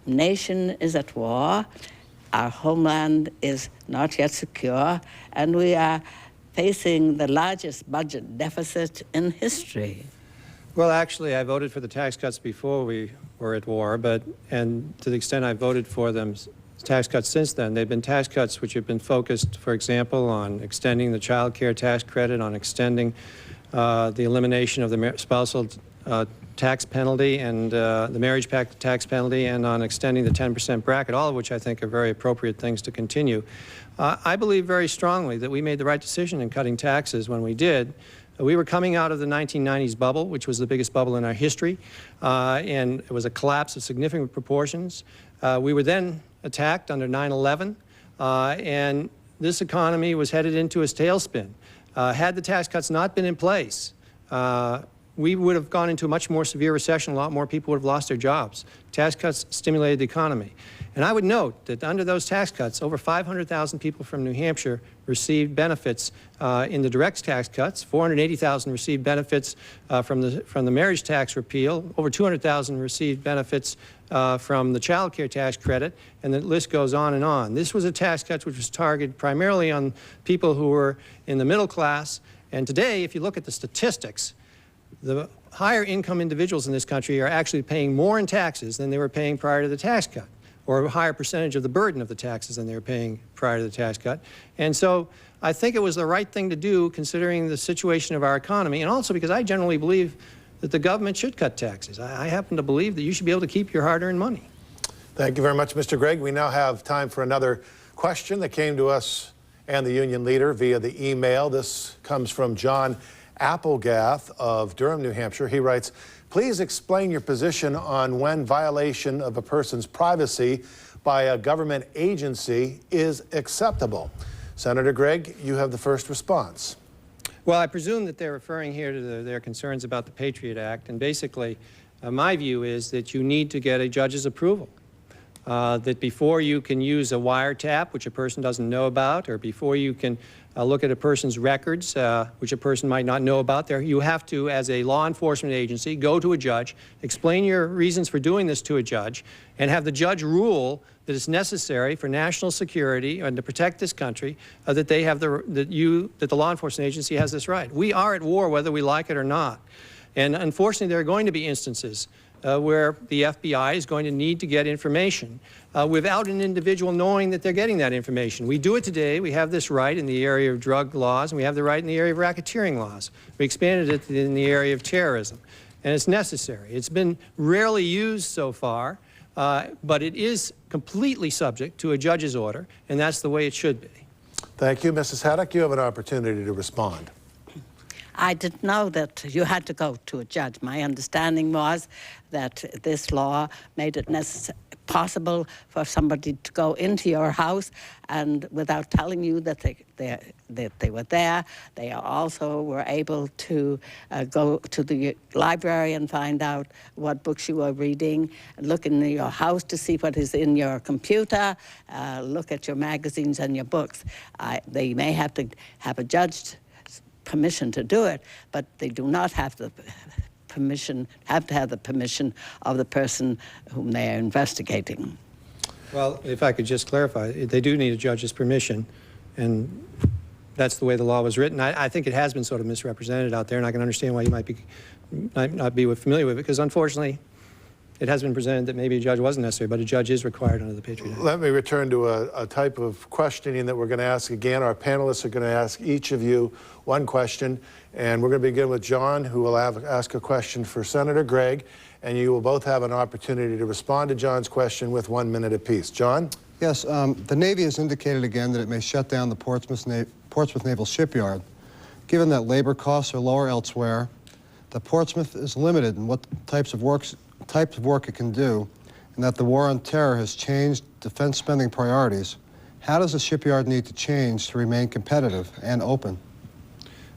nation is at war, our homeland is not yet secure, and we are facing the largest budget deficit in history? Well, actually, I voted for the tax cuts before we were at war, and to the extent I voted for them, tax cuts since then, they've been tax cuts which have been focused, for example, on extending the child care tax credit, on extending the elimination of the spousal tax penalty and the marriage tax penalty, and on extending the 10% bracket, all of which I think are very appropriate things to continue. I believe very strongly that we made the right decision in cutting taxes when we did. We were coming out of the 1990s bubble, which was the biggest bubble in our history, and it was a collapse of significant proportions. We were then attacked under 9/11, and this economy was headed into a tailspin. Had the tax cuts not been in place, we would have gone into a much more severe recession. A lot more people would have lost their jobs. Tax cuts stimulated the economy. And I would note that under those tax cuts, over 500,000 people from New Hampshire received benefits in the direct tax cuts. 480,000 received benefits from the marriage tax repeal. Over 200,000 received benefits from the child care tax credit, and the list goes on and on. This was a tax cut which was targeted primarily on people who were in the middle class. And today, if you look at the statistics, the higher income individuals in this country are actually paying more in taxes than they were paying prior to the tax cut, or a higher percentage of the burden of the taxes than they were paying prior to the tax cut. And so I think it was the right thing to do considering the situation of our economy, and also because I generally believe that the government should cut taxes. I happen to believe that you should be able to keep your hard-earned money. Thank you very much, Mr. Gregg. We now have time for another question that came to us and the union leader via the email. This comes from John Applegath of Durham, New Hampshire. He writes, please explain your position on when violation of a person's privacy by a government agency is acceptable. Senator Gregg, you have the first response. Well, I presume that they're referring here to their concerns about the Patriot Act, and basically my view is that you need to get a judge's approval. That before you can use a wiretap, which a person doesn't know about, or before you can look at a person's records, which a person might not know about, you have to, as a law enforcement agency, go to a judge, explain your reasons for doing this to a judge, and have the judge rule that it's necessary for national security and to protect this country, that the law enforcement agency has this right. We are at war whether we like it or not. And unfortunately, there are going to be instances where the FBI is going to need to get information without an individual knowing that they're getting that information. We do it today. We have this right in the area of drug laws, and we have the right in the area of racketeering laws. We expanded it in the area of terrorism, and it's necessary. It's been rarely used so far, but it is completely subject to a judge's order, and that's the way it should be. Thank you. Mrs. Haddock, you have an opportunity to respond. I didn't know that you had to go to a judge. My understanding was that this law made it possible for somebody to go into your house and without telling you that they were there. They also were able to go to the library and find out what books you were reading, look in your house to see what is in your computer, look at your magazines and your books. They may have to have a judge permission to do it, but they do not have the permission, have to have the permission of the person whom they are investigating. Well, if I could just clarify, they do need a judge's permission, and that's the way the law was written. I think it has been sort of misrepresented out there, and I can understand why you might not be familiar with it, because unfortunately, it has been presented that maybe a judge wasn't necessary, but a judge is required under the Patriot Act. Let me return to a type of questioning that we're going to ask again. Our panelists are going to ask each of you one question, and we're going to begin with John, who will ask a question for Senator Gregg, and you will both have an opportunity to respond to John's question with 1 minute apiece. John? Yes, the Navy has indicated again that it may shut down the Portsmouth Naval Shipyard. Given that labor costs are lower elsewhere, that Portsmouth is limited in what types of work it can do, and that the war on terror has changed defense spending priorities, how does the shipyard need to change to remain competitive and open?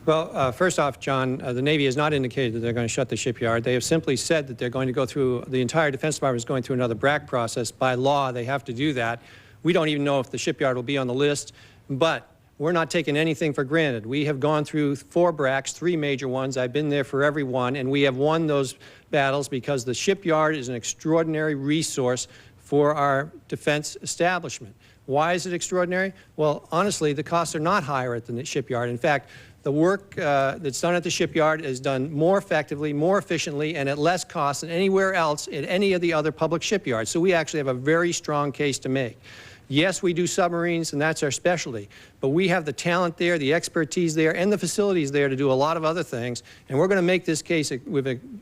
Well, first off, John, the Navy has not indicated that they're going to shut the shipyard. They have simply said that they're going to go through, the entire Defense Department is going through another BRAC process. By law, they have to do that. We don't even know if the shipyard will be on the list, but we're not taking anything for granted. We have gone through 4 BRACs, 3 major ones. I've been there for every one, and we have won those battles because the shipyard is an extraordinary resource for our defense establishment. Why is it extraordinary? Well, honestly, the costs are not higher at the shipyard. In fact, the work that's done at the shipyard is done more effectively, more efficiently, and at less cost than anywhere else at any of the other public shipyards. So we actually have a very strong case to make. Yes, we do submarines, and that's our specialty, but we have the talent there, the expertise there, and the facilities there to do a lot of other things, and we're going to make this case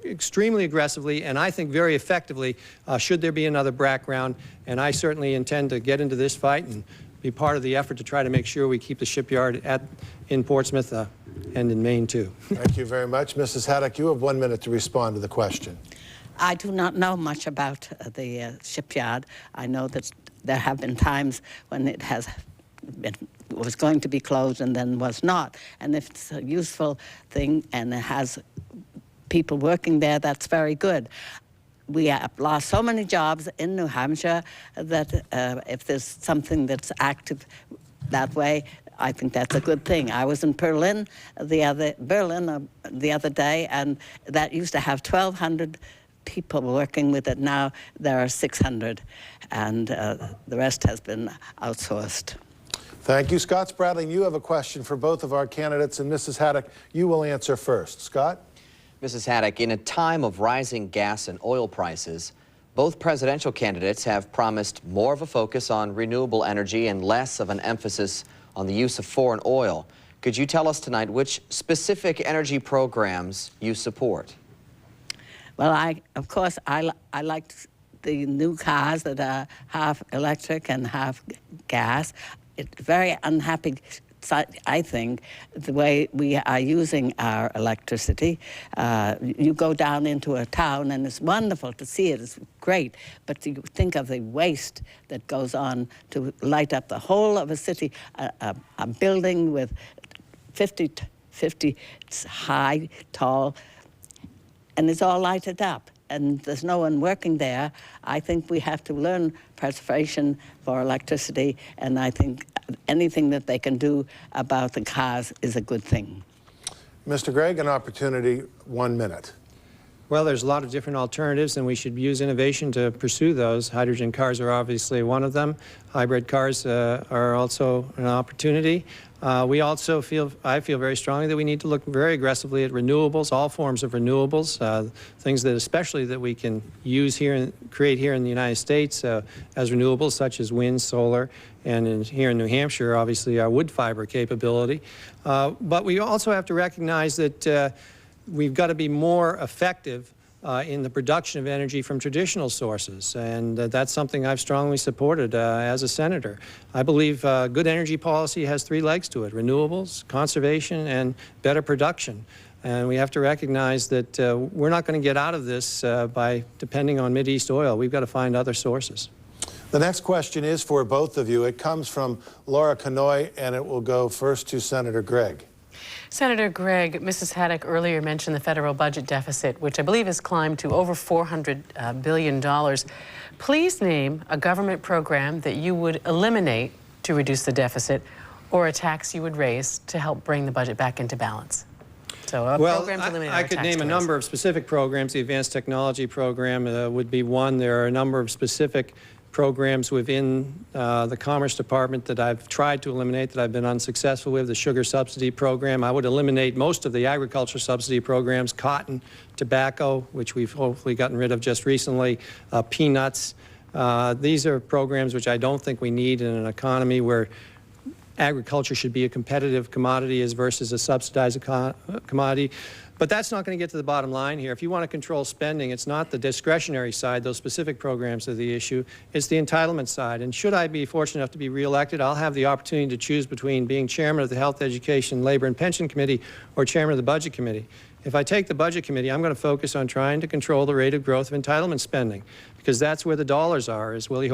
extremely aggressively, and I think very effectively, should there be another BRAC round, and I certainly intend to get into this fight and be part of the effort to try to make sure we keep the shipyard in Portsmouth and in Maine, too. Thank you very much. Mrs. Haddock, you have 1 minute to respond to the question. I do not know much about the shipyard. I know that there have been times when it was going to be closed and then was not. And if it's a useful thing and it has people working there, that's very good. We have lost so many jobs in New Hampshire that if there's something that's active that way, I think that's a good thing. I was in Berlin the other day, and that used to have 1,200 people working with it. Now there are 600, and the rest has been outsourced. Thank you. Scott Spradling, you have a question for both of our candidates, and Mrs. Haddock, you will answer first. Scott? Mrs. Haddock, in a time of rising gas and oil prices, both presidential candidates have promised more of a focus on renewable energy and less of an emphasis on the use of foreign oil. Could you tell us tonight which specific energy programs you support? Well, of course, I like the new cars that are half electric and half gas. It's very unhappy, I think, the way we are using our electricity. You go down into a town and it's wonderful to see it, it's great, but you think of the waste that goes on to light up the whole of a city, a building with 50 it's high, tall, and it's all lighted up. And there's no one working there. I think we have to learn preservation for electricity, and I think anything that they can do about the cars is a good thing. Mr. Gregg, an opportunity, 1 minute. Well, there's a lot of different alternatives, and we should use innovation to pursue those. Hydrogen cars are obviously one of them. Hybrid cars are also an opportunity. We also I feel very strongly that we need to look very aggressively at renewables, all forms of renewables, things that especially that we can use here and create here in the United States as renewables, such as wind, solar, and here in New Hampshire, obviously our wood fiber capability. But we also have to recognize that we've got to be more effective in the production of energy from traditional sources, and that's something I've strongly supported as a senator. I believe good energy policy has 3 legs to it: renewables, conservation, and better production. And we have to recognize that we're not going to get out of this by depending on Mideast oil. We've got to find other sources. The next question is for both of you. It comes from Laura Kanoy, and it will go first to Senator Gregg. Senator Gregg, Mrs. Haddock earlier mentioned the federal budget deficit, which I believe has climbed to over $400 billion. Please name a government program that you would eliminate to reduce the deficit, or a tax you would raise to help bring the budget back into balance. So program to eliminate I could name a number of specific programs. The Advanced Technology Program would be one. There are a number of specific programs within the Commerce Department that I've tried to eliminate that I've been unsuccessful with. The sugar subsidy program. I would eliminate most of the agriculture subsidy programs: cotton, tobacco, which we've hopefully gotten rid of just recently, peanuts. These are programs which I don't think we need in an economy where agriculture should be a competitive commodity as versus a subsidized commodity. But that's not going to get to the bottom line here. If you want to control spending, it's not the discretionary side, those specific programs are the issue. It's the entitlement side. And should I be fortunate enough to be reelected, I'll have the opportunity to choose between being chairman of the Health, Education, Labor, and Pension Committee or chairman of the Budget Committee. If I take the Budget Committee, I'm going to focus on trying to control the rate of growth of entitlement spending, because that's where the dollars are. As Willie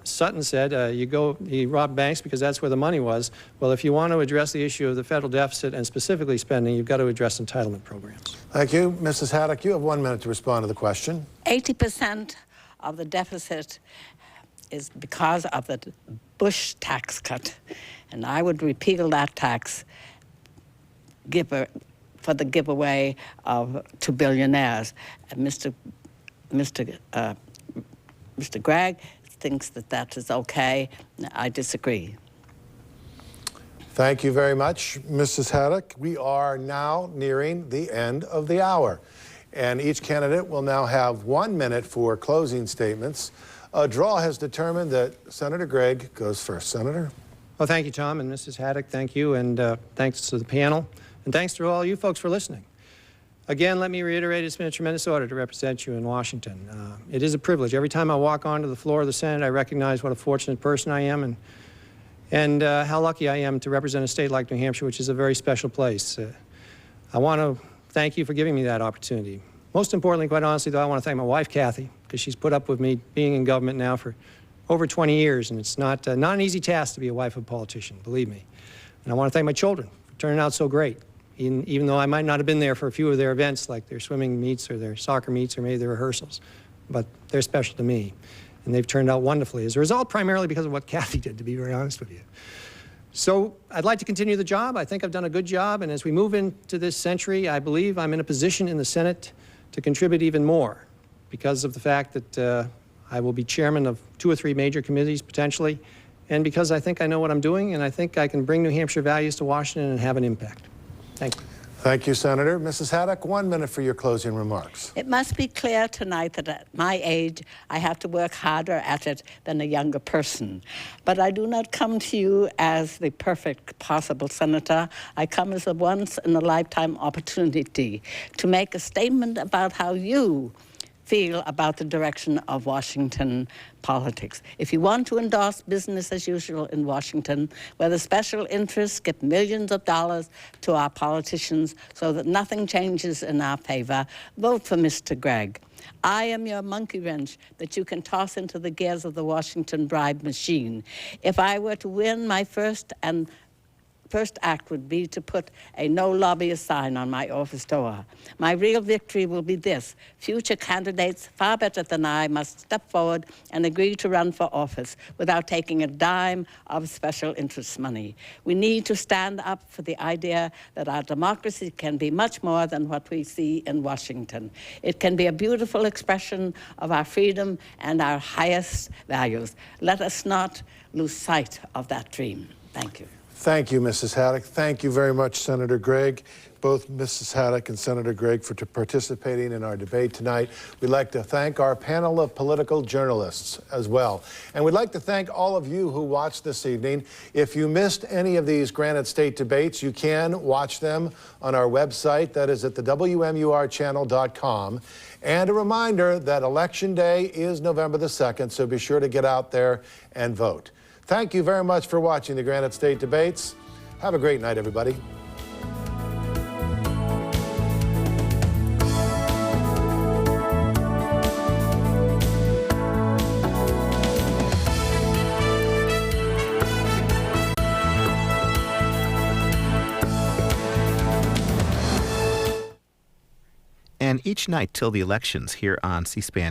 Sutton said, he robbed banks because that's where the money was. Well, if you want to address the issue of the federal deficit and specifically spending, you've got to address entitlement programs. Thank you. Mrs. Haddock, you have 1 minute to respond to the question. 80% of the deficit is because of the Bush tax cut, and I would repeal that tax for the giveaway to billionaires. And Mr. Gregg thinks that that is okay. I disagree. Thank you very much, Mrs. Haddock. We are now nearing the end of the hour, and each candidate will now have 1 minute for closing statements. A draw has determined that Senator Gregg goes first. Senator? Well, thank you, Tom, and Mrs. Haddock, thank you, and thanks to the panel, and thanks to all you folks for listening. Again, let me reiterate, it's been a tremendous honor to represent you in Washington. It is a privilege. Every time I walk onto the floor of the Senate, I recognize what a fortunate person I am and how lucky I am to represent a state like New Hampshire, which is a very special place. I want to thank you for giving me that opportunity. Most importantly, quite honestly, though, I want to thank my wife, Kathy, because she's put up with me being in government now for over 20 years, and it's not an easy task to be a wife of a politician, believe me. And I want to thank my children for turning out so great, even though I might not have been there for a few of their events, like their swimming meets or their soccer meets or maybe their rehearsals, but they're special to me, and they've turned out wonderfully, as a result primarily because of what Kathy did, to be very honest with you. So I'd like to continue the job. I think I've done a good job, and as we move into this century, I believe I'm in a position in the Senate to contribute even more because of the fact that I will be chairman of 2 or 3 major committees potentially, and because I think I know what I'm doing, and I think I can bring New Hampshire values to Washington and have an impact. Thank you. Thank you, Senator. Mrs. Haddock, 1 minute for your closing remarks. It must be clear tonight that at my age, I have to work harder at it than a younger person. But I do not come to you as the perfect possible senator. I come as a once-in-a-lifetime opportunity to make a statement about how you feel about the direction of Washington politics. If you want to endorse business as usual in Washington, where the special interests give millions of dollars to our politicians so that nothing changes in our favor, vote for Mr. Gregg. I am your monkey wrench that you can toss into the gears of the Washington bribe machine. If I were to win, my first act would be to put a no lobbyist sign on my office door. My real victory will be this: future candidates far better than I must step forward and agree to run for office without taking a dime of special interest money. We need to stand up for the idea that our democracy can be much more than what we see in Washington. It can be a beautiful expression of our freedom and our highest values. Let us not lose sight of that dream. Thank you. Thank you, Mrs. Haddock. Thank you very much, Senator Gregg. Both Mrs. Haddock and Senator Gregg for participating in our debate tonight. We'd like to thank our panel of political journalists as well. And we'd like to thank all of you who watched this evening. If you missed any of these Granite State debates, you can watch them on our website. That is at the WMURchannel.com. And a reminder that Election Day is November the 2nd, so be sure to get out there and vote. Thank you very much for watching the Granite State debates. Have a great night, everybody. And each night till the elections here on C-SPAN